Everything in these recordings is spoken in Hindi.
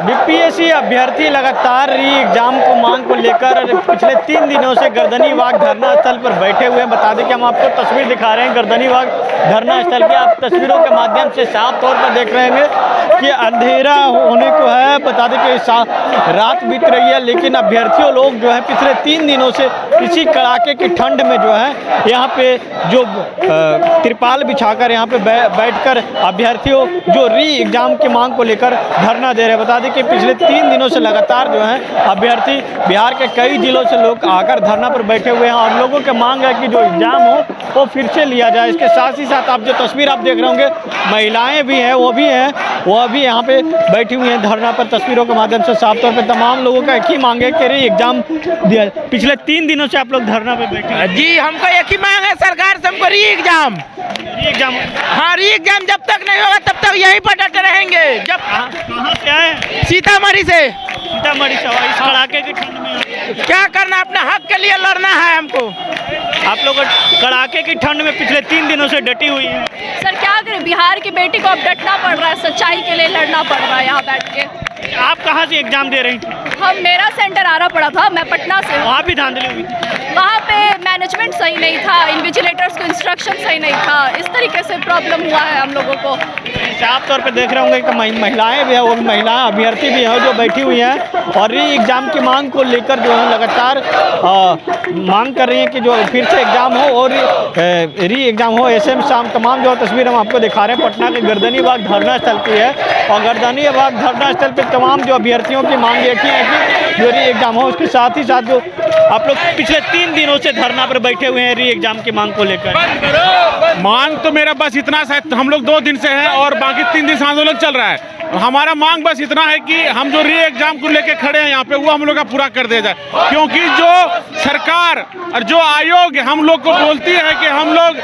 बीपीएससी अभ्यर्थी लगातार री एग्जाम को मांग को लेकर पिछले 3 दिनों से गर्दनीबाग धरना स्थल पर बैठे हुए हैं। बता दें कि हम आपको तस्वीर दिखा रहे हैं गर्दनीबाग धरना स्थल की। आप तस्वीरों के माध्यम से साफ तौर पर देख रहे हैं कि अंधेरा होने को है। बता दें कि रात बीत रही है, लेकिन अभ्यर्थियों लोग जो है पिछले 3 दिनों से इसी कड़ाके की ठंड में जो है यहाँ पे जो तिरपाल बिछाकर यहाँ पे बैठकर अभ्यर्थियों जो री एग्जाम की मांग को लेकर धरना दे रहे हैं। बता दें कि पिछले 3 दिनों से लगातार जो है अभ्यर्थी बिहार के कई जिलों से लोग आकर धरना पर बैठे हुए हैं और लोगों की मांग है कि जो एग्जाम हो वो फिर से लिया जाए। इसके साथ ही साथ आप जो तस्वीर आप देख रहे होंगे, महिलाएं भी हैं, वो भी यहाँ पे बैठी हुई हैं धरना पर। तस्वीरों के माध्यम से साफ तौर पर तमाम लोगों का एक ही मांग है कि री एग्जाम दिया। पिछले 3 दिनों से आप लोग धरना पे बैठे हैं। जी, हमको एक ही मांग है सरकार से, हमको री एग्जाम। हाँ, री एग्जाम जब तक नहीं होगा तब तक यहीं पर डटे रहेंगे। जब कहाँ से आए? सीतामढ़ी से इस कड़ाके की ठंड में क्या करना, अपने हक के लिए लड़ना है हमको। आप लोग कड़ाके की ठंड में पिछले 3 दिनों से डटी हुई है। सर क्या करें, बिहार की बेटी को अब डटना पड़ रहा है, सच्चाई के लिए लड़ना पड़ रहा है यहाँ बैठ के। आप कहाँ से एग्जाम दे रही थी? मेरा सेंटर आरा पड़ा था, मैं पटना से। वहाँ भी धांधली हुई? वहाँ पे मैनेजमेंट सही नहीं था, इन्विजिलेटर्स को इंस्ट्रक्शन सही नहीं था, इस तरीके से प्रॉब्लम हुआ है हम लोगों को। साफ तौर पे देख रहे होंगे कि महिलाएं भी हैं, वो भी महिलाएं अभ्यर्थी भी हैं जो बैठी हुई हैं और री एग्ज़ाम की मांग को लेकर जो है लगातार मांग कर रही हैं कि जो फिर से एग्ज़ाम हो और री एग्ज़ाम हो। ऐसे में तमाम जो तस्वीर हम आपको दिखा रहे हैं पटना के गर्दनीबाग धरना स्थल की है और गर्दनीबाग धरना स्थल पर तमाम जो अभ्यर्थियों की मांग ये है कि जो री एग्ज़ाम हो। उसके साथ ही साथ जो आप लोग पिछले 3 दिनों से धरना पर बैठे हुए हैं री एग्ज़ाम की मांग को लेकर। मांग तो मेरा बस इतना सा, हम लोग 2 दिन से हैं और बाकी 3 दिन से आंदोलन चल रहा है। हमारा मांग बस इतना है कि हम जो री एग्जाम को लेके खड़े हैं यहाँ पे, वो हम लोग का पूरा कर दिया जाए। क्योंकि जो सरकार और जो आयोग हम लोग को बोलती है कि हम लोग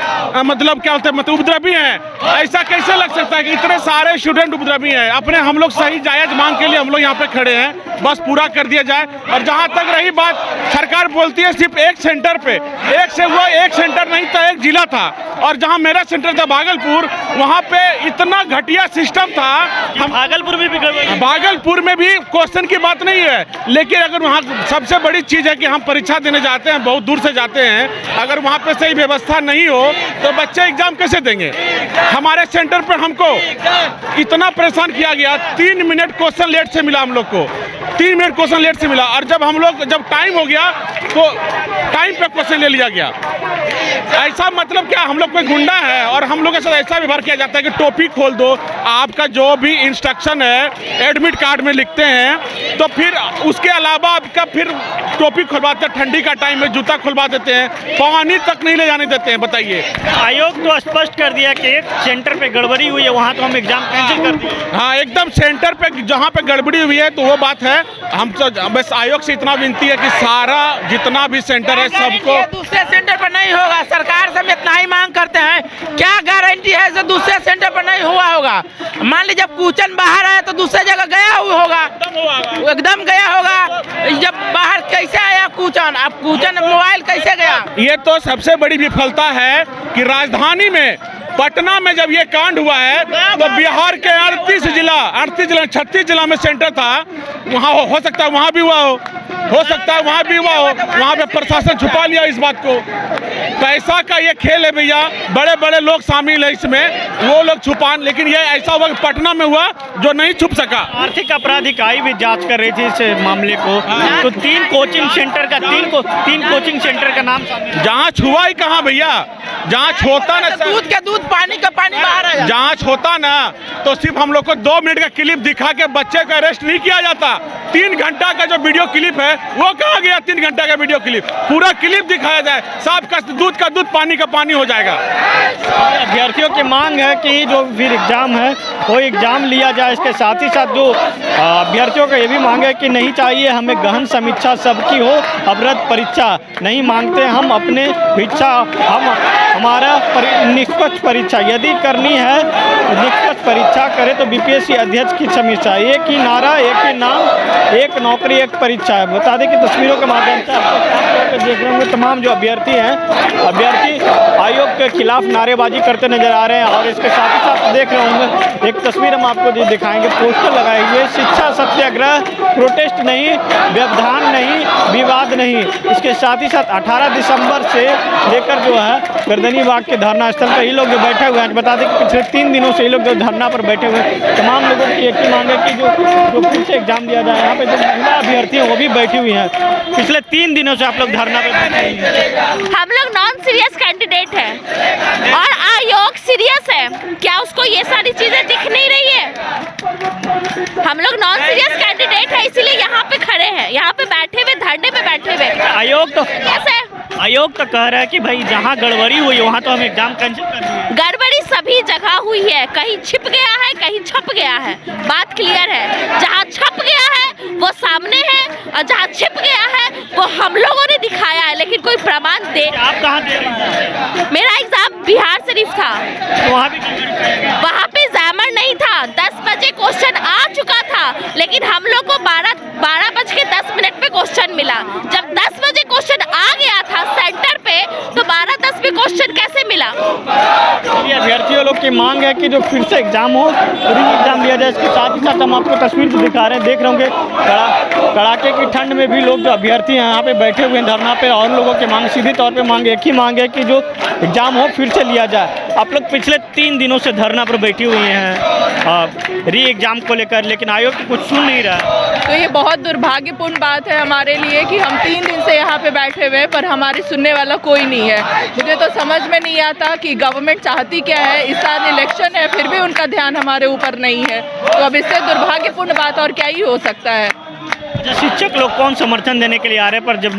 मतलब क्या बोलते हैं, मतलब उपद्रवी हैं। ऐसा कैसे लग सकता है कि इतने सारे स्टूडेंट उपद्रवी हैं? अपने हम लोग सही जायज मांग के लिए हम लोग यहाँ पे खड़े हैं, बस पूरा कर दिया जाए। और जहाँ तक रही बात, सरकार बोलती है सिर्फ एक सेंटर पे, एक से हुआ एक सेंटर नहीं था, एक जिला था। और जहाँ मेरा सेंटर था भागलपुर, वहाँ पे इतना घटिया सिस्टम था। हम भागलपुर में भी भागलपुर में भी क्वेश्चन की बात नहीं है, लेकिन अगर वहाँ सबसे बड़ी चीज़ है कि हम परीक्षा देने जाते हैं, बहुत दूर से जाते हैं, अगर वहाँ पे सही व्यवस्था नहीं हो तो बच्चे एग्जाम कैसे देंगे? हमारे सेंटर पर हमको इतना परेशान किया गया, 3 मिनट क्वेश्चन लेट से मिला हम लोग को, 3 मिनट क्वेश्चन लेट से मिला। और जब टाइम हो गया तो टाइम पे क्वेश्चन ले लिया गया। ऐसा मतलब क्या, हम लोग कोई गुंडा है? और हम लोग के साथ ऐसा व्यवहार किया जाता है कि टोपी खोल दो, आपका जो भी इंस्ट्रक्शन है एडमिट कार्ड में लिखते हैं, तो फिर उसके अलावा आपका फिर टोपी खुलवाते हैं, ठंडी का टाइम में जूता खुलवा देते हैं, पानी तक नहीं ले जाने देते हैं। बताइए, आयोग तो स्पष्ट कर दिया कि एक सेंटर पे गड़बड़ी हुई है, वहाँ तो हम एग्जाम कैंसिल कर दिए। हाँ, एकदम सेंटर पे जहाँ पे गड़बड़ी हुई है तो वो बात है। हम तो बस आयोग से इतना विनती है कि सारा जितना भी सेंटर है सबको, दूसरे सेंटर पर नहीं होगा। सरकार से हम इतना ही मांग करते हैं, क्या गारंटी है जो दूसरे सेंटर पर नहीं हुआ होगा? मान लीजिए जब क्वेश्चन बाहर आया तो दूसरे जगह गया हुआ होगा, एकदम गया होगा। जब बाहर कैसे आया क्वेश्चन, अब क्वेश्चन मोबाइल कैसे गया? ये तो सबसे बड़ी विफलता है कि राजधानी में पटना में जब ये कांड हुआ है तो बिहार के 38 जिला 36 जिला में सेंटर था। वहाँ हो सकता है वहाँ भी हुआ हो सकता है वहाँ भी हुआ हो, वहाँ पे प्रशासन छुपा लिया इस बात को। पैसा का ये खेल है भैया, बड़े बड़े लोग शामिल है इसमें, वो लोग छुपान, लेकिन ये ऐसा हुआ कि पटना में हुआ जो नहीं छुप सका। आर्थिक अपराध इकाई भी जांच कर रही थी इस मामले को, तो 3 कोचिंग सेंटर का नाम जांच हुआ ही कहाँ भैया? जांच होता ना, दूध का दूध, पानी का पानी बाहर आया। जांच होता ना तो सिर्फ हम लोग को 2 मिनट का क्लिप दिखा के बच्चे का अरेस्ट नहीं किया जाता। 3 घंटा का जो वीडियो क्लिप है वो कहाँ गया? 3 घंटा का वीडियो क्लिप, पूरा क्लिप दिखाया जाए, साफ का दूध, पानी का पानी हो जाएगा। अभ्यर्थियों की मांग है कि जो फिर एग्जाम है वो एग्जाम लिया जाए। इसके साथ ही साथ जो अभ्यर्थियों का ये भी मांग है कि नहीं चाहिए हमें गहन समीक्षा सबकी हो, अवरत परीक्षा नहीं मांगते हम, अपने इच्छा हम हमारा निष्पक्ष परीक्षा यदि करनी है, निष्पक्ष परीक्षा करे तो बीपीएससी अध्यक्ष की समीक्षा। एक ही नारा, एक ही नाम, एक नौकरी, एक परीक्षा है। बता दें कि तस्वीरों के माध्यम से आपको साफ तौर पर देख रहे होंगे तमाम जो अभ्यर्थी हैं, अभ्यर्थी आयोग के खिलाफ नारेबाजी करते नजर आ रहे हैं। और इसके साथ ही साथ देख रहे होंगे एक तस्वीर हम आपको दिखाएंगे, पोस्टर लगाए हुए, शिक्षा सत्याग्रह, प्रोटेस्ट नहीं, व्यवधान नहीं, विवाद नहीं। इसके साथ ही साथ 18 दिसंबर से लेकर जो है गर्दनी बाग के धरना स्थल पर ये लोग जो बैठे हुए हैं, बता दें कि पिछले 3 दिनों से ये लोग जो धरना पर बैठे हुए हैं, तमाम लोगों की एक ही मांग है कि जो फिर से एग्जाम दिया जाए। यहाँ पे जो महिला अभ्यर्थी हैं वो भी बैठी हुई हैं। पिछले 3 दिनों से आप लोग धरना पे बैठे हुए हैं। हम लोग नॉन सीरियस कैंडिडेट हैं और आयोग सीरियस है, क्या उसको ये सारी चीजें दिख नहीं रही है? हम लोग नॉन सीरियस कैंडिडेट है, इसीलिए यहाँ पे खड़े हैं, यहाँ पे बैठे हुए, धरने पे बैठे हुए। आयोग तो कह रहा है कि भाई जहाँ गड़बड़ी हुई वहाँ तो हम एग्जाम कैंसिल कर दिए। गड़बड़ी सभी जगह हुई है, कहीं छिप गया है, कहीं छप गया है, बात क्लियर है। जहाँ छप गया है वो सामने है और जहाँ छिप गया है वो हम लोगों ने दिखाया है, लेकिन कोई प्रमाण दे। आप कहाँ दे रही हैं? मेरा एग्जाम बिहार शरीफ था, वहाँ पे एग्जामर नहीं था। 10 बजे क्वेश्चन आ चुका था, लेकिन हम लोग को 12:10 पे क्वेश्चन मिला। जब 10 बजे क्वेश्चन आ गया था सेंटर पे, तो 12:10 पे क्वेश्चन कैसे मिला? अभ्यर्थियों लोग की मांग है कि जो फिर से एग्जाम हो, री एग्जाम दिया जाए। इसके साथ ही साथ हम आपको तस्वीर भी दिखा रहे हैं, देख रहे होंगे कड़ाके की ठंड में भी लोग जो अभ्यर्थी हैं यहाँ पे बैठे हुए हैं धरना पे। और लोगों की मांग सीधी तौर पे मांग एक ही मांग है कि जो एग्जाम हो फिर से लिया जाए। आप लोग पिछले 3 दिनों से धरना पर बैठी हुई हैं री एग्जाम को लेकर, लेकिन आयोग कुछ सुन नहीं रहा है। तो ये बहुत दुर्भाग्यपूर्ण बात है हमारे लिए कि हम 3 दिन से यहाँ पे बैठे हुए हैं पर हमारी सुनने वाला कोई नहीं है। मुझे तो समझ में नहीं आता कि गवर्नमेंट चाहती क्या है। इस साल इलेक्शन है फिर भी उनका ध्यान हमारे ऊपर नहीं है, तो अब इससे दुर्भाग्यपूर्ण बात और क्या ही हो सकता है। शिक्षक लोग कौन समर्थन देने के लिए आ रहे हैं? पर जब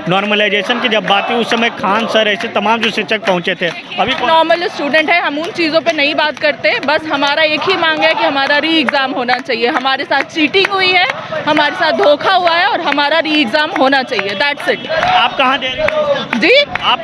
नॉर्मलाइजेशन की जब बात हुई उस समय खान सर ऐसे तमाम जो शिक्षक पहुंचे थे। अभी नॉर्मल स्टूडेंट है, हम उन चीज़ों पे नहीं बात करते। बस हमारा एक ही मांग है कि हमारा री एग्ज़ाम होना चाहिए। हमारे साथ चीटिंग हुई है, हमारे साथ धोखा हुआ है और हमारा री एग्ज़ाम होना चाहिए। That's it. आप कहाँ दे रहे हैं जी?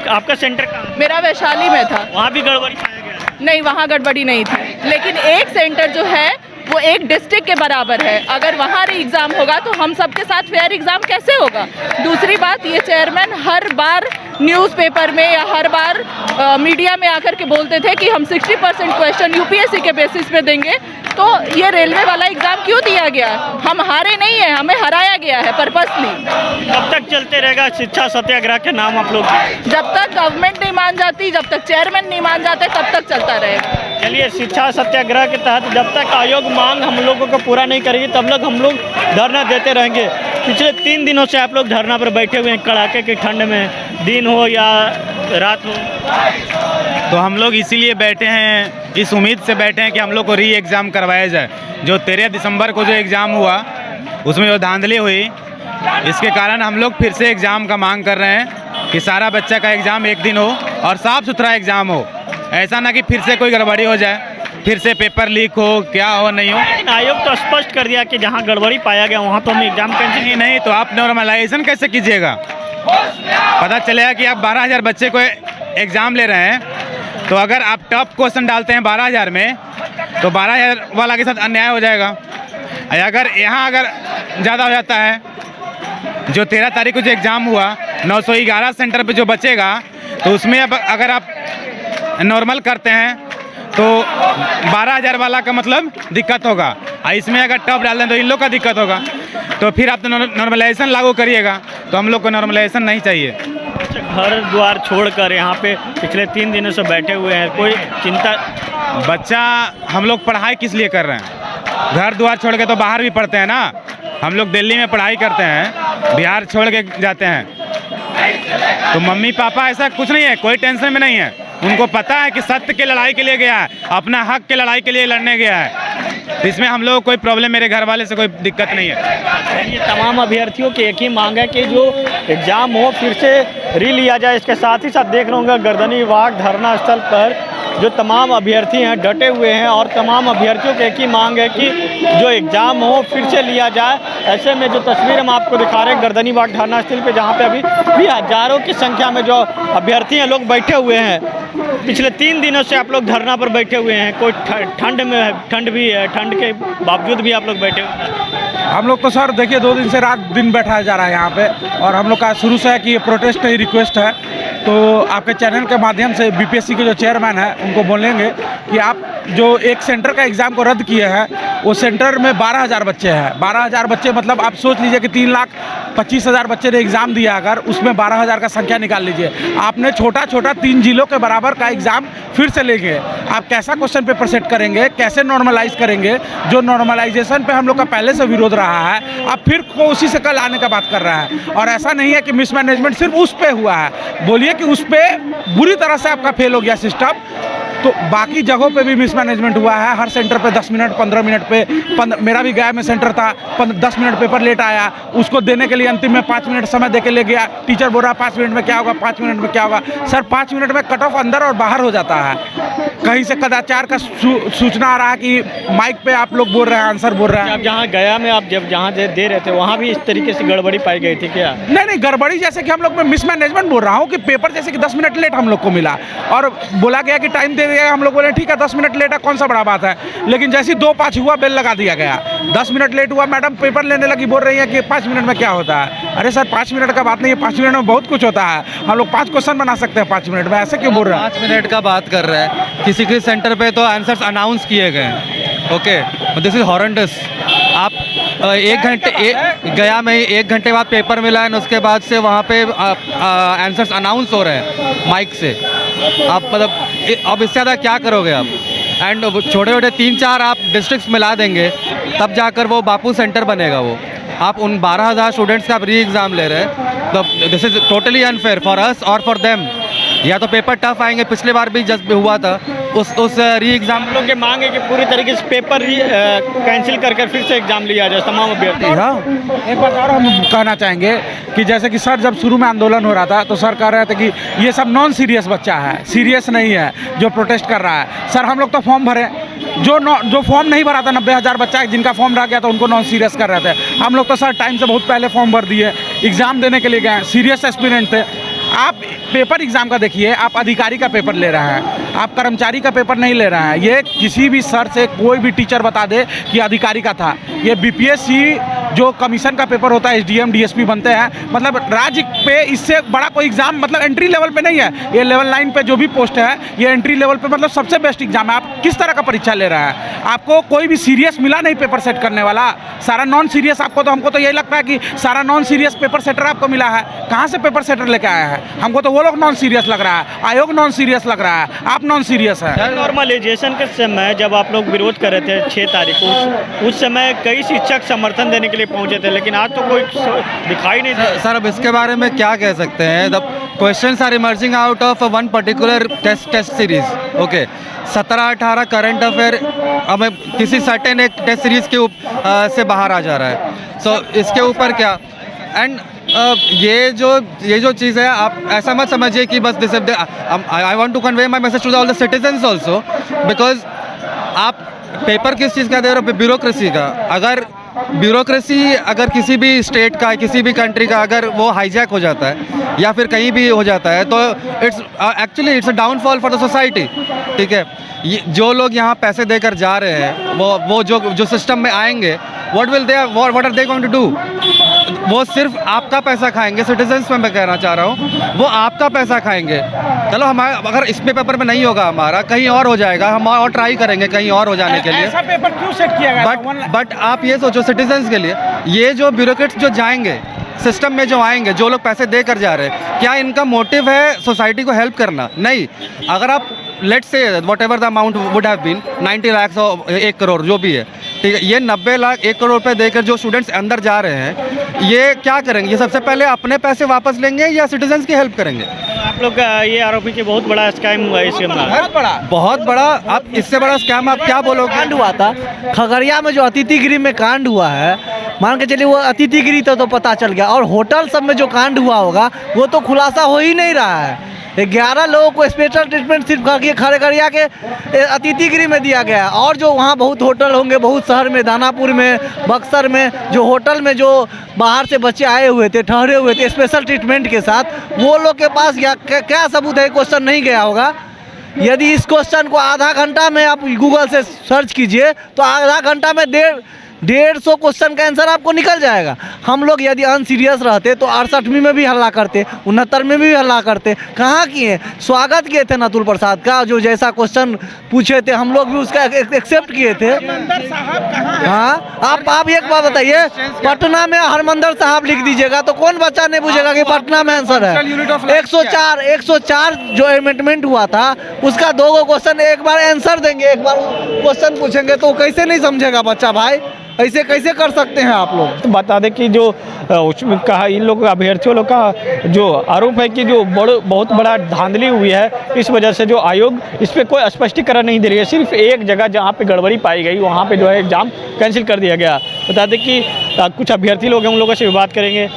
आपका सेंटर कहाँ? मेरा वैशाली में था। वहाँ भी गड़बड़ी पाया गया? नहीं, वहाँ गड़बड़ी नहीं थी, लेकिन एक सेंटर जो है वो एक डिस्ट्रिक्ट के बराबर है। अगर वहाँ री एग्ज़ाम होगा तो हम सबके साथ फेयर एग्ज़ाम कैसे होगा? दूसरी बात, ये चेयरमैन हर बार न्यूज़पेपर में या हर बार मीडिया में आकर के बोलते थे कि हम 60% क्वेश्चन यूपीएससी के बेसिस पे देंगे। तो ये रेलवे वाला एग्ज़ाम क्यों दिया गया? हम हारे नहीं है, हमें हराया गया है पर्पसली। कब तक चलते रहेगा शिक्षा सत्याग्रह के नाम आप लोग? जब तक गवर्नमेंट नहीं मान जाती, जब तक चेयरमैन नहीं मान जाते, तब तक चलता रहेगा। चलिए, शिक्षा सत्याग्रह के तहत जब तक आयोग मांग हम लोगों को पूरा नहीं करेगी तब तक हम लोग धरना देते रहेंगे। पिछले 3 दिनों से आप लोग धरना पर बैठे हुए हैं, कड़ाके की ठंड में, दिन हो या रात हो। तो हम लोग इसीलिए बैठे हैं, इस उम्मीद से बैठे हैं कि हम लोग को री एग्ज़ाम करवाया जाए। जो 13 दिसंबर को जो एग्ज़ाम हुआ उसमें जो धांधली हुई, इसके कारण हम लोग फिर से एग्ज़ाम का मांग कर रहे हैं कि सारा बच्चा का एग्ज़ाम एक दिन हो और साफ़ सुथरा एग्ज़ाम हो। ऐसा ना कि फिर से कोई गड़बड़ी हो जाए, फिर से पेपर लीक हो, क्या हो नहीं हो। आयोग तो स्पष्ट कर दिया कि जहां गड़बड़ी पाया गया वहां तो हम एग्जाम कैंसिल नहीं तो आप नॉर्मलाइजेशन कैसे कीजिएगा? पता चलेगा कि आप 12,000 बच्चे को एग्ज़ाम ले रहे हैं, तो अगर आप टफ क्वेश्चन डालते हैं 12,000 में तो 12,000 वाला के साथ अन्याय हो जाएगा। अगर यहाँ अगर ज़्यादा हो जाता है, जो 13 तारीख को जो एग्ज़ाम हुआ 911 सेंटर पे जो बचेगा, तो उसमें अब अगर आप नॉर्मल करते हैं तो 12,000 वाला का मतलब दिक्कत होगा, और इसमें अगर टफ डाल दें तो इन लोग का दिक्कत होगा। तो फिर आप तो नॉर्मलाइजेशन लागू करिएगा, तो हम लोग को नॉर्मलाइजेशन नहीं चाहिए। घर द्वार छोड़कर यहाँ पे पिछले 3 दिनों से बैठे हुए हैं, कोई चिंता? बच्चा, हम लोग पढ़ाई किस लिए कर रहे हैं? घर द्वार छोड़ के तो बाहर भी पढ़ते हैं ना। हम लोग दिल्ली में पढ़ाई करते हैं, बिहार छोड़ के जाते हैं। तो मम्मी पापा ऐसा कुछ नहीं है, कोई टेंशन में नहीं है। उनको पता है कि सत्य की लड़ाई के लिए गया है, अपना हक की लड़ाई के लिए लड़ने गया है। तो इसमें हम लोग को कोई प्रॉब्लम, मेरे घर वाले से कोई दिक्कत नहीं है। ये तमाम अभ्यर्थियों की एक ही मांग है कि जो एग्ज़ाम हो फिर से री लिया जाए। इसके साथ ही साथ देख रहे होंगे गर्दनी बाग धरना स्थल पर जो तमाम अभ्यर्थी हैं डटे हुए हैं और तमाम अभ्यर्थियों की एक ही मांग है कि जो एग्ज़ाम हो फिर से लिया जाए। ऐसे में जो तस्वीर हम आपको दिखा रहे हैं गर्दनीबाग धरना स्थल पे, जहाँ पे अभी भी हज़ारों की संख्या में जो अभ्यर्थी हैं लोग बैठे हुए हैं। पिछले 3 दिनों से आप लोग धरना पर बैठे हुए हैं। कोई ठंड भी है, ठंड के बावजूद भी आप लोग बैठे हुए हैं। हम लोग तो सर देखिए 2 दिन से रात दिन बैठाया जा रहा है यहाँ पे, और हम लोग का शुरू से है कि ये प्रोटेस्ट नहीं रिक्वेस्ट है। तो आपके चैनल के माध्यम से बीपीएससी के जो चेयरमैन है उनको बोलेंगे कि आप जो एक सेंटर का एग्ज़ाम को रद्द किए हैं, वो सेंटर में 12,000 बच्चे हैं। 12,000 बच्चे मतलब आप सोच लीजिए कि 3,25,000 बच्चे ने एग्ज़ाम दिया, अगर उसमें 12,000 का संख्या निकाल लीजिए। आपने छोटा 3 जिलों के बराबर का एग्ज़ाम फिर से लेंगे। आप कैसा क्वेश्चन पेपर सेट करेंगे, कैसे नॉर्मलाइज करेंगे? जो नॉर्मलाइजेशन पे हम लोग का पहले से विरोध रहा है, अब फिर उसी से कल आने का बात कर रहा है। और ऐसा नहीं है कि मिसमैनेजमेंट सिर्फ उस पे हुआ है, बोलिए कि उस पे बुरी तरह से आपका फेल हो गया सिस्टम, तो बाकी जगहों पे भी मिसमैनेजमेंट हुआ है। हर सेंटर पे 10 मिनट 15 मिनट पे मेरा भी गया में सेंटर था, 10 मिनट पेपर लेट आया, उसको देने के लिए अंतिम में 5 मिनट समय दे के ले गया। टीचर बोल रहा 5 मिनट में क्या होगा, 5 मिनट में क्या होगा। सर 5 मिनट में कट ऑफ अंदर और बाहर हो जाता है। कहीं से कदाचार का सूचना आ रहा है कि माइक पे आप लोग बोल रहे हैं, आंसर बोल रहे हैं। आप जहाँ गया में आप जब जहाँ दे रहे थे वहाँ भी इस तरीके से गड़बड़ी पाई गई थी क्या? नहीं, गड़बड़ी जैसे कि हम लोग में मिसमैनेजमेंट बोल रहा हूँ कि पेपर जैसे कि 10 मिनट लेट हम लोग को मिला और बोला गया कि टाइम दे दिया। हम लोग बोले ठीक है 10 मिनट लेट है, कौन सा बड़ा बात है। लेकिन जैसे ही 2-5 हुआ बेल लगा दिया गया। 10 मिनट लेट हुआ, मैडम पेपर लेने लगी, बोल रही है कि 5 मिनट में क्या होता है। अरे सर 5 मिनट का बात नहीं है, 5 मिनट में बहुत कुछ होता है। हम लोग 5 क्वेश्चन बना सकते हैं 5 मिनट में, ऐसे क्यों बोल रहे हैं? 5 मिनट का बात कर रहे हैं, किसी किसी सेंटर पे तो आंसर्स अनाउंस किए गए हैं। Okay, this is horrendous. आप 1 घंटे गया में 1 घंटे बाद पेपर मिला है, उसके बाद से वहाँ पे आंसर्स अनाउंस हो रहे हैं माइक से। आप मतलब अब इससे ज़्यादा क्या करोगे आप? एंड छोटे छोटे 3-4 आप डिस्ट्रिक्ट्स मिला देंगे, तब जाकर वो बापू सेंटर बनेगा। वो आप उन 12,000 स्टूडेंट्स का आप री एग्ज़ाम ले रहे हैं, तो this is totally unfair for us और फॉर देम। या तो पेपर टफ आएंगे, पिछले बार भी जब हुआ था उस री एग्ज़ाम। हम लोग की मांग है कि पूरी तरीके से पेपर कैंसिल करके फिर से एग्ज़ाम लिया जाए तमाम अभ्यर्थी। हाँ, एक बात और हम कहना चाहेंगे कि जैसे कि सर जब शुरू में आंदोलन हो रहा था तो सर कह रहे थे कि ये सब नॉन सीरियस बच्चा है, सीरियस नहीं है जो प्रोटेस्ट कर रहा है। सर हम लोग तो फॉर्म भरे, जो फॉर्म नहीं भरा था 90,000 बच्चा जिनका फॉर्म रह गया था उनको नॉन सीरियस कर रहे थे। हम लोग तो सर टाइम से बहुत पहले फॉर्म भर दिए, एग्ज़ाम देने के लिए गए, सीरियस एस्पिरेंट थे। आप पेपर एग्ज़ाम का देखिए, आप अधिकारी का पेपर ले रहे हैं, आप कर्मचारी का पेपर नहीं ले रहे हैं। ये किसी भी सर से कोई भी टीचर बता दे कि अधिकारी का था। ये बीपीएससी जो कमीशन का पेपर होता है, एसडीएम डीएसपी बनते हैं, मतलब राज्य पे इससे बड़ा कोई एग्ज़ाम मतलब एंट्री लेवल पे नहीं है। ये लेवल 9 पे जो भी पोस्ट है ये एंट्री लेवल पे मतलब सबसे बेस्ट एग्जाम है। आप किस तरह का परीक्षा ले रहे हैं? आपको कोई भी सीरियस मिला नहीं पेपर सेट करने वाला, सारा नॉन सीरियस आपको। तो हमको तो यही लगता है कि सारा नॉन सीरियस पेपर सेटर आपको मिला है। कहाँ से पेपर सेटर लेके आया है? हमको तो वो लोग नॉन सीरियस लग रहा है, आयोग नॉन सीरियस लग रहा है, आप नॉन सीरियस है। नॉर्मलाइजेशन के समय जब आप लोग विरोध कर रहे थे 6 तारीख को, उस समय कई शिक्षक समर्थन देने के लिए पहुंचे थे, लेकिन आज तो कोई दिखाई नहीं था। सर अब इसके बारे में क्या कह सकते हैं? The questions are emerging out of one particular test series. Okay, 17-18 current affair हमें किसी सर्टेन एक टेस्ट सीरीज के से बाहर आ जा रहा है। सो इसके ऊपर क्या? एंड ये जो चीज़ है, आप ऐसा मत समझिए कि बस this I want to convey my message to all the citizens also, because आप पेपर किस चीज़ का दे रहे हो? ब्यूरोक्रेसी का। अगर ब्यूरोक्रेसी अगर किसी भी स्टेट का, किसी भी कंट्री का अगर वो हाईजैक हो जाता है या फिर कहीं भी हो जाता है, तो it's a downfall for the society. ठीक है, जो लोग यहाँ पैसे देकर जा रहे हैं, वो जो सिस्टम में आएंगे, what are they going to do? वो सिर्फ आपका पैसा खाएंगे। सिटीजन्स में मैं कहना चाह रहा हूँ, वो आपका पैसा खाएंगे। चलो हमारा अगर इस पेपर में नहीं होगा, हमारा कहीं और हो जाएगा, हम और ट्राई करेंगे कहीं और हो जाने के लिए। ऐसा पेपर क्यों सेट किया गया? बट आप ये सोचो सिटीजन्स के लिए, ये जो ब्यूरोक्रेट्स जो जाएंगे सिस्टम में, जो आएंगे, जो लोग पैसे दे कर जा रहे हैं, क्या इनका मोटिव है सोसाइटी को हेल्प करना? नहीं। अगर आप let's say whatever the amount would have been 90 lakh और 1 करोड़ जो भी है, ठीक है, ये 90 लाख 1 करोड़ रुपए देकर जो स्टूडेंट्स अंदर जा रहे हैं, ये क्या करेंगे? ये सबसे पहले अपने पैसे वापस लेंगे या सिटीजन्स की हेल्प करेंगे? आप लोग का ये आरोपी कि बहुत बड़ा स्कैम हुआ है इसके अंदर। बहुत बड़ा। आप इससे बड़ा स्कैम आप क्या बोलोगे? कांड हुआ था खगड़िया में, जो अतिथि गृह में कांड हुआ है, मान के चलिए वो अतिथिगृह तो पता चल गया, और होटल सब में जो कांड हुआ होगा वो तो खुलासा हो ही नहीं रहा है। 11 लोगों को स्पेशल ट्रीटमेंट सिर्फ खड़े खड़िया के अतिथिगृह में दिया गया, और जो वहाँ बहुत होटल होंगे, बहुत शहर में, दानापुर में, बक्सर में, जो होटल में जो बाहर से बच्चे आए हुए थे, ठहरे हुए थे स्पेशल ट्रीटमेंट के साथ, वो लोग के पास क्या सबूत है? क्वेश्चन नहीं गया होगा। यदि इस क्वेश्चन को आधा घंटा में आप गूगल से सर्च कीजिए तो आधा घंटा में 150 क्वेश्चन का आंसर आपको निकल जाएगा। हम लोग यदि अनसीरियस रहते तो 68वीं में भी हल्ला करते, 69 में भी हल्ला करते। कहाँ किए? स्वागत किए थे नतुल प्रसाद का, जो जैसा क्वेश्चन पूछे थे हम लोग भी उसका एक्सेप्ट किए थे। हाँ, आप एक बात बताइए, पटना में हरमंदर साहब लिख दीजिएगा तो कौन बच्चा नहीं पूछेगा कि पटना में आंसर है? 104 जो अमेंडमेंट हुआ था उसका 2 क्वेश्चन एक बार आंसर देंगे, एक बार क्वेश्चन पूछेंगे तो कैसे नहीं समझेगा बच्चा? भाई ऐसे कैसे कर सकते हैं आप लोग? तो बता दें कि जो उसमें कहा इन लोग अभ्यर्थियों लोग का जो आरोप है कि जो बहुत बड़ा धांधली हुई है, इस वजह से जो आयोग इस पर कोई स्पष्टीकरण नहीं दे रही है। सिर्फ एक जगह जहां पे गड़बड़ी पाई गई वहां पे जो है एग्ज़ाम कैंसिल कर दिया गया। बता दें कि कुछ अभ्यर्थी लोग हैं, उन लोगों से भी बात करेंगे।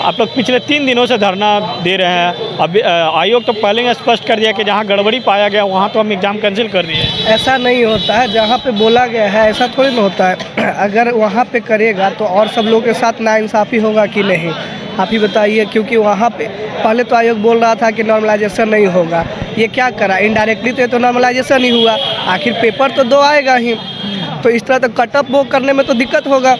आप लोग पिछले 3 दिनों से धरना दे रहे हैं, अब आयोग तो पहले ही स्पष्ट कर दिया कि जहां गड़बड़ी पाया गया वहां तो हम एग्ज़ाम कैंसिल कर दिए। ऐसा नहीं होता है, जहाँ पे बोला गया है ऐसा थोड़ी ना होता है। अगर वहाँ पे करेगा तो और सब लोगों के साथ नाइंसाफ़ी होगा कि नहीं, आप ही बताइए। क्योंकि वहाँ पे पहले तो आयोग बोल रहा था कि नॉर्मलाइजेशन नहीं होगा, ये क्या करा? इनडायरेक्टली तो नॉर्मलाइजेशन ही हुआ। आखिर पेपर तो 2 आएगा ही, तो इस तरह तो कटअप वो करने में तो दिक्कत होगा।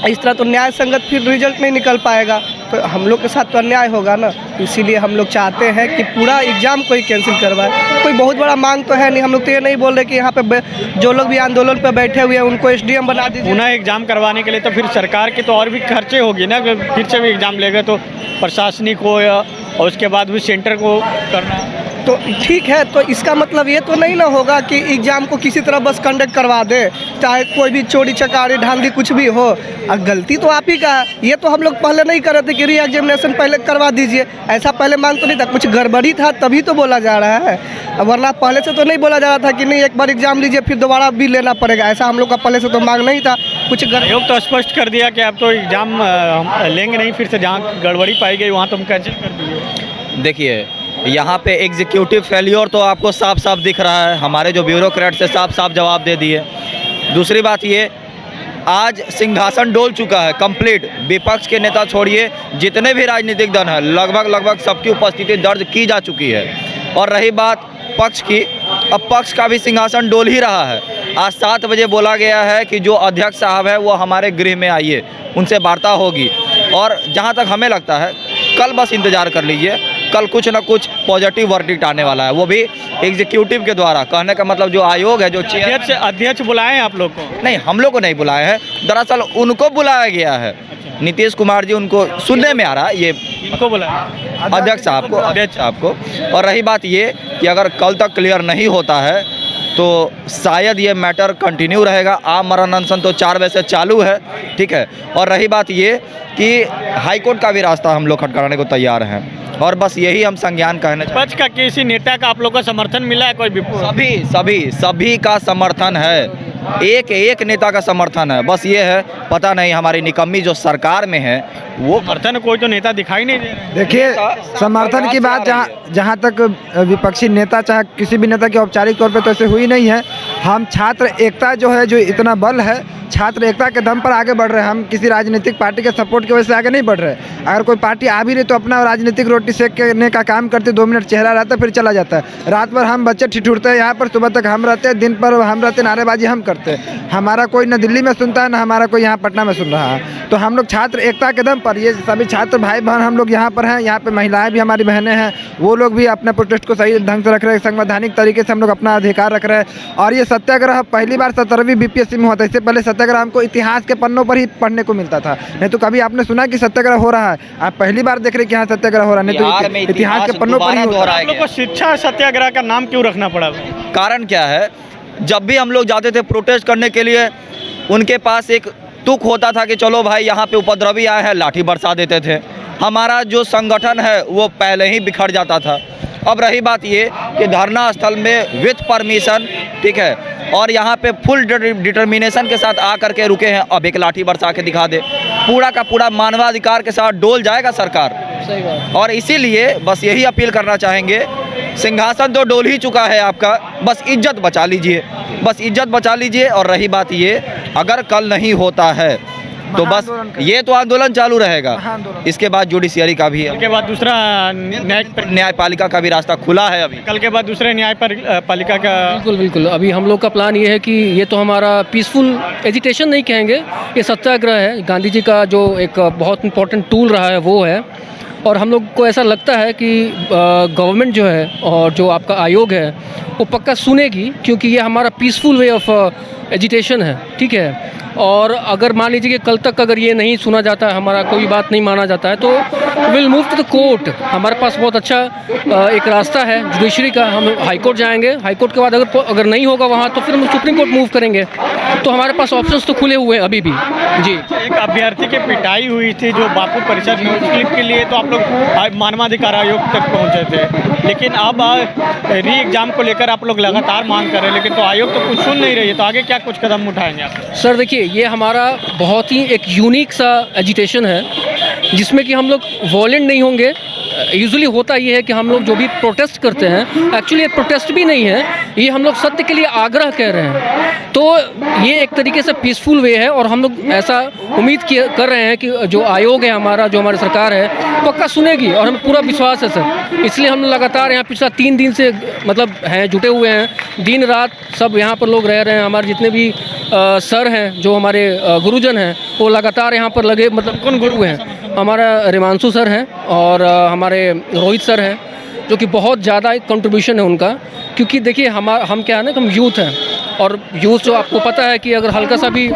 इस तरह तो न्याय संगत फिर रिजल्ट नहीं निकल पाएगा, तो हम लोग के साथ तो अन्याय होगा ना। इसीलिए हम लोग चाहते हैं कि पूरा एग्ज़ाम को ही कैंसिल करवाए। कोई बहुत बड़ा मांग तो है नहीं, हम लोग तो ये नहीं बोल रहे कि यहाँ पे जो लोग भी आंदोलन पे बैठे हुए हैं उनको SDM बना दीजिए। पुनः एग्ज़ाम करवाने के लिए तो फिर सरकार की तो और भी खर्चे होगी ना, फिर से भी एग्ज़ाम लेगा तो प्रशासनिक हो और उसके बाद भी सेंटर को करना। तो ठीक है, तो इसका मतलब ये तो नहीं ना होगा कि एग्ज़ाम को किसी तरह बस कंडक्ट करवा दे, चाहे कोई भी चोरी चकारी धांधली कुछ भी हो। गलती तो आप ही का है। ये तो हम लोग पहले नहीं कर रहे थे कि री एग्जामिनेशन पहले करवा दीजिए, ऐसा पहले मांग तो नहीं था। कुछ गड़बड़ी था तभी तो बोला जा रहा है, वरना पहले से तो नहीं बोला जा रहा था कि नहीं एक बार एग्ज़ाम लीजिए फिर दोबारा भी लेना पड़ेगा। ऐसा हम लोग का पहले से तो मांग नहीं था। कुछ आयोग तो स्पष्ट कर दिया कि आप तो एग्ज़ाम लेंगे नहीं, फिर से जहाँ गड़बड़ी पाई गई वहाँ तो हम कैंसिल कर दिए। देखिए, यहाँ पे एग्जीक्यूटिव फेलियर तो आपको साफ साफ दिख रहा है। हमारे जो ब्यूरोक्रेट से साफ साफ जवाब दे दिए। दूसरी बात ये, आज सिंहासन डोल चुका है कंप्लीट। विपक्ष के नेता छोड़िए, जितने भी राजनीतिक दल हैं लगभग सबकी उपस्थिति दर्ज की जा चुकी है। और रही बात पक्ष की, अब पक्ष का भी सिंहासन डोल ही रहा है। आज 7 बजे बोला गया है कि जो अध्यक्ष साहब है वो हमारे गृह में आइए, उनसे वार्ता होगी। और जहाँ तक हमें लगता है कल बस इंतज़ार कर लीजिए, कल कुछ ना कुछ पॉजिटिव वर्डिक्ट आने वाला है, वो भी एग्जीक्यूटिव के द्वारा। कहने का मतलब जो आयोग है, जो अध्यक्ष बुलाए हैं आप लोग को? नहीं, हम लोग को नहीं बुलाए हैं, दरअसल उनको बुलाया गया है। नीतीश कुमार जी, उनको सुनने में आ रहा है ये इनको बुलाया अध्यक्ष साहब को। और रही बात ये कि अगर कल तक क्लियर नहीं होता है तो शायद ये मैटर कंटिन्यू रहेगा। आमरण अनशन तो 4 बजे से चालू है, ठीक है। और रही बात ये कि हाईकोर्ट का भी रास्ता हम लोग खटखटाने को तैयार हैं, और बस यही हम संज्ञान कहने चाहिए। पक्ष का किसी नेता का आप लोग का समर्थन मिला है? कोई सभी का समर्थन है, एक नेता का समर्थन है। बस ये है, पता नहीं हमारी निकम्मी जो सरकार में है वो समर्थन कोई तो नेता दिखाई नहीं दे रहे। देखिए, समर्थन की बात जहाँ तक विपक्षी नेता चाहे किसी भी नेता की औपचारिक तौर पे तो ऐसे हुई नहीं है। हम छात्र एकता जो है, जो इतना बल है, छात्र एकता के दम पर आगे बढ़ रहे हैं। हम किसी राजनीतिक पार्टी के सपोर्ट की वजह से आगे नहीं बढ़ रहे। अगर कोई पार्टी आ भी रही तो अपना राजनीतिक रोटी सेकने का काम करते, 2 मिनट चेहरा रहता है फिर चला जाता है। रात भर हम बच्चे ठिठुरते हैं यहाँ पर, सुबह तक हम रहते हैं, दिन पर हम रहते, नारेबाजी हम करते हैं। हमारा कोई न दिल्ली में सुनता है, न हमारा कोई यहाँ पटना में सुन रहा है। तो हम लोग छात्र एकता के दम पर, ये सभी छात्र भाई बहन हम लोग यहाँ पर हैं। यहाँ पे महिलाएं भी हमारी बहनें हैं, वो लोग भी अपने प्रोटेस्ट को सही ढंग से रख रहे हैं, संवैधानिक तरीके से हम लोग अपना अधिकार रख रहे हैं। और ये सत्याग्रह पहली बार 17वीं BPSC में हुआ था। इससे पहले सत्याग्रह हमको इतिहास के पन्नों पर ही पढ़ने को मिलता था, नहीं तो कभी आपने सुना कि सत्याग्रह हो रहा है? आप पहली बार देख रहे कि यहाँ सत्याग्रह हो रहा है, नहीं तो इतिहास के पन्नों पर ही हो रहा है। आप लोग को शिक्षा सत्याग्रह का नाम क्यों रखना पड़ा? कारण क्या है, जब भी हम लोग जाते थे प्रोटेस्ट करने के लिए, उनके पास एक तुक होता था कि चलो भाई यहाँ पे उपद्रवी आए हैं, लाठी बरसा देते थे। हमारा जो संगठन है वो पहले ही बिखर जाता था। अब रही बात ये कि धरना स्थल में विथ परमिशन, ठीक है, और यहाँ पे फुल डिटर्मिनेशन के साथ आकर के रुके हैं। अब एक लाठी बरसा के दिखा दे, पूरा का पूरा मानवाधिकार के साथ डोल जाएगा सरकार। और इसीलिए बस यही अपील करना चाहेंगे, सिंहासन तो डोल ही चुका है आपका, बस इज्जत बचा लीजिए, बस इज्जत बचा लीजिए। और रही बात ये, अगर कल नहीं होता है तो बस ये तो आंदोलन चालू रहेगा, इसके बाद जुडिशियरी का भी, के बाद दूसरा न्यायपालिका का भी रास्ता खुला है अभी। कल के बाद दूसरे न्यायपालिका का। बिल्कुल बिल्कुल। अभी हम लोग का प्लान ये है कि ये तो हमारा पीसफुल एजिटेशन नहीं कहेंगे, ये सत्याग्रह है। गांधी जी का जो एक बहुत इंपॉर्टेंट टूल रहा है वो है। और हम लोग को ऐसा लगता है कि गवर्नमेंट जो है और जो आपका आयोग है वो पक्का सुनेगी, क्योंकि ये हमारा पीसफुल वे ऑफ एजिटेशन है, ठीक है। और अगर मान लीजिए कि कल तक अगर ये नहीं सुना जाता है, हमारा कोई बात नहीं माना जाता है, तो will move to the court. हमारे पास बहुत अच्छा एक रास्ता है जुडिशरी का, हम हाई कोर्ट जाएंगे। हाई कोर्ट के बाद अगर नहीं होगा वहाँ तो फिर हम सुप्रीम कोर्ट मूव करेंगे। तो हमारे पास ऑप्शंस तो खुले हुए हैं अभी भी जी। एक अभ्यर्थी की पिटाई हुई थी जो बापू परिषद में, उस क्लिप के लिए तो आप लोग मानवाधिकार आयोग तक पहुँचे थे, लेकिन अब री एग्जाम को लेकर आप लोग लगातार मांग कर रहे हैं, लेकिन तो आयोग तो कुछ सुन नहीं रही है। तो आगे क्या कुछ कदम उठाएंगे आप? सर देखिए, ये हमारा बहुत ही एक यूनिक सा एजिटेशन है, जिसमें कि हम लोग वॉलेंट नहीं होंगे। यूजुअली होता ये है कि हम लोग जो भी प्रोटेस्ट करते हैं, एक्चुअली ये प्रोटेस्ट भी नहीं है, ये हम लोग सत्य के लिए आग्रह कह रहे हैं। तो ये एक तरीके से पीसफुल वे है, और हम लोग ऐसा उम्मीद कर रहे हैं कि जो आयोग है हमारा, जो हमारी सरकार है, पक्का सुनेगी, और हमें पूरा विश्वास है सर। इसलिए हम लगातार यहाँ पिछला 3 दिन से मतलब हैं, जुटे हुए हैं, दिन रात सब यहाँ पर लोग रह रहे हैं। हमारे जितने भी सर हैं, जो हमारे गुरुजन हैं, वो लगातार यहाँ पर लगे। मतलब कौन गुरु हैं? हमारा रिमांशु सर हैं और हमारे रोहित सर हैं, जो कि बहुत ज़्यादा एक कंट्रीब्यूशन है उनका। क्योंकि देखिए हम क्या है ना, हम यूथ हैं, और यूथ जो आपको पता है कि अगर हल्का सा भी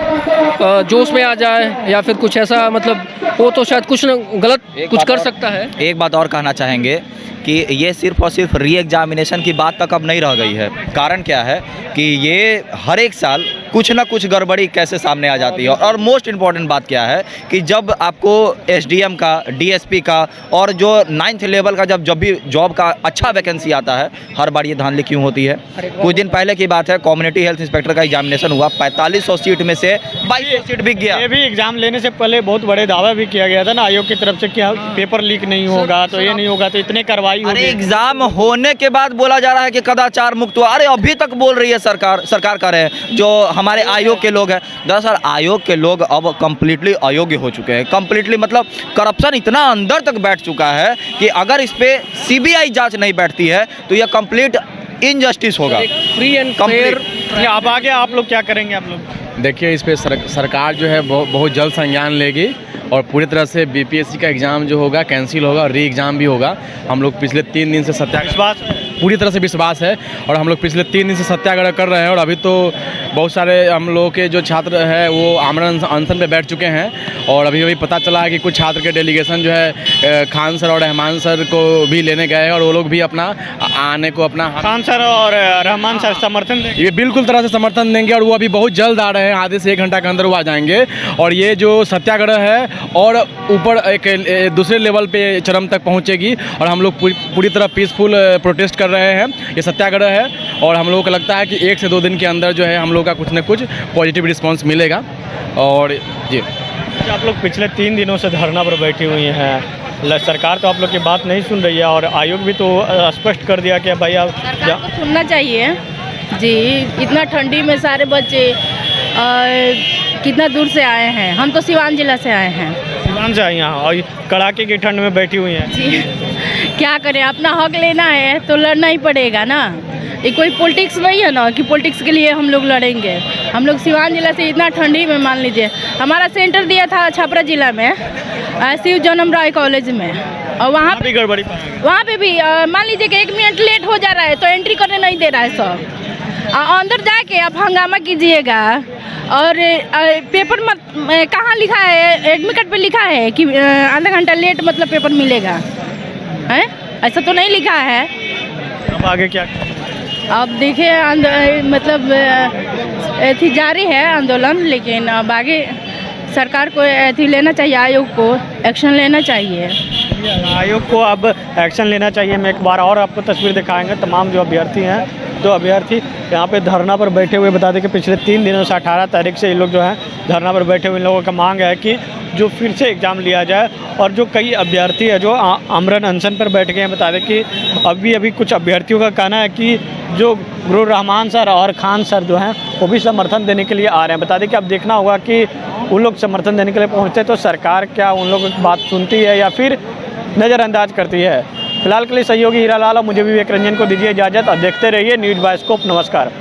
जोश में आ जाए या फिर कुछ ऐसा, मतलब वो तो शायद कुछ न गलत कुछ कर सकता है। एक बात और कहना चाहेंगे कि ये सिर्फ और सिर्फ री एग्जामिनेशन की बात तक अब नहीं रह गई है। कारण क्या है कि ये हर एक साल कुछ ना कुछ गड़बड़ी कैसे सामने आ जाती है। और मोस्ट इम्पॉर्टेंट बात क्या है कि जब आपको एसडीएम का, डीएसपी का और जो 9th लेवल का जब भी जॉब का अच्छा वैकेंसी आता है, हर बार ये धांधली क्यों होती है? कुछ दिन पहले की बात है, कम्युनिटी हेल्थ इंस्पेक्टर का एग्जामिनेशन हुआ, 4500 सीट में से 2200 सीट बिक गया। ये भी एग्जाम लेने से पहले बहुत बड़े दावा भी किया गया था ना आयोग की तरफ से कि पेपर लीक नहीं होगा, तो ये नहीं होगा, तो इतने कार्रवाई होगी। एग्जाम होने के बाद बोला जा रहा है कि कदाचार मुक्त हुआ। अरे अभी तक बोल रही है सरकार कर रहे हैं जो हमारे आयोग के लोग हैं। दरअसल आयोग के लोग अब कम्प्लीटली अयोग्य हो चुके हैं। कम्प्लीटली मतलब करप्शन इतना अंदर तक बैठ चुका है कि अगर इस पे सीबीआई जांच नहीं बैठती है तो यह कंप्लीट इनजस्टिस होगा। Free and fair. अब आगे आप लोग क्या करेंगे? आप लोग देखिए, इस पे सरकार जो है बहुत जल्द संज्ञान लेगी और पूरी तरह से बीपीएससी का एग्ज़ाम जो होगा कैंसिल होगा और री एग्ज़ाम भी होगा। हम लोग पिछले 3 दिन से सत्याग्रह, पूरी तरह से विश्वास है, और हम लोग पिछले 3 दिन से सत्याग्रह कर रहे हैं। और अभी तो बहुत सारे हम लोगों के जो छात्र हैं वो आमरण अनशन पे बैठ चुके हैं। और अभी पता चला है कि कुछ छात्र के डेलीगेशन जो है खान सर और रहमान सर को भी लेने गए हैं, और वो लोग भी अपना आने को अपना खान सर और रहमान सर समर्थन देंगे। ये बिल्कुल तरह से समर्थन देंगे, और वो अभी बहुत जल्द आ रहे हैं, आधे से 1 घंटा के अंदर वो आ जाएंगे। और ये जो सत्याग्रह है और ऊपर एक दूसरे लेवल पे चरम तक पहुंचेगी, और हम लोग पूरी तरह पीसफुल प्रोटेस्ट कर रहे हैं। ये सत्याग्रह है, और हम लोगों को लगता है कि 1 से 2 दिन के अंदर जो है हम लोग का कुछ न कुछ पॉजिटिव रिस्पांस मिलेगा। और जी, आप लोग पिछले 3 दिनों से धरना पर बैठी हुई हैं, सरकार तो आप लोग की बात नहीं सुन रही है, और आयोग भी तो स्पष्ट कर दिया कि भाई आप सुनना चाहिए जी। इतना ठंडी में सारे बच्चे कितना दूर से आए हैं। हम तो सिवान जिला से आए हैं। सिवान से आए यहाँ, और कड़ाके की ठंड में बैठी हुई हैं जी। क्या करें, अपना हक लेना है तो लड़ना ही पड़ेगा ना। ये कोई पॉलिटिक्स नहीं है ना कि पॉलिटिक्स के लिए हम लोग लड़ेंगे। हम लोग सिवान जिला से इतना ठंडी में, मान लीजिए हमारा सेंटर दिया था छपरा जिला में, शिव जन्म राय कॉलेज में, और वहाँ भी गड़बड़ी, वहाँ पे भी मान लीजिए कि 1 मिनट लेट हो जा रहा है तो एंट्री करने नहीं दे रहा है सब। अंदर जाके आप हंगामा कीजिएगा, और पेपर मत कहाँ लिखा है, एडमिट पे लिखा है कि आधा घंटा लेट मतलब पेपर मिलेगा है? ऐसा तो नहीं लिखा है। अब आगे क्या? अब देखिए मतलब ऐसी जारी है आंदोलन, लेकिन अब आगे सरकार को ऐसी लेना चाहिए, आयोग को एक्शन लेना चाहिए। आयोग को अब एक्शन लेना चाहिए। मैं एक बार और आपको तस्वीर दिखाएंगे। तमाम जो अभ्यर्थी हैं तो अभ्यर्थी यहाँ पे धरना पर बैठे हुए, बता दें कि पिछले 3 दिनों से 18 तारीख से ये लोग जो हैं धरना पर बैठे हुए, इन लोगों का मांग है कि जो फिर से एग्ज़ाम लिया जाए। और जो कई अभ्यर्थी है जो आमरण अनशन पर बैठ गए हैं, बता दें कि अभी कुछ अभ्यर्थियों का कहना है कि जो गुरूर रहमान सर और खान सर जो हैं वो भी समर्थन देने के लिए आ रहे हैं। बता दें कि अब देखना होगा कि उन लोग समर्थन देने के लिए पहुँचते तो सरकार क्या उन लोगों की बात सुनती है या फिर नज़रअंदाज करती है। फिलहाल के लिए सहयोगी हीरालाल और मुझे विवेक रंजन को दीजिए इजाज़त और देखते रहिए न्यूज़ बायोस्कोप। नमस्कार।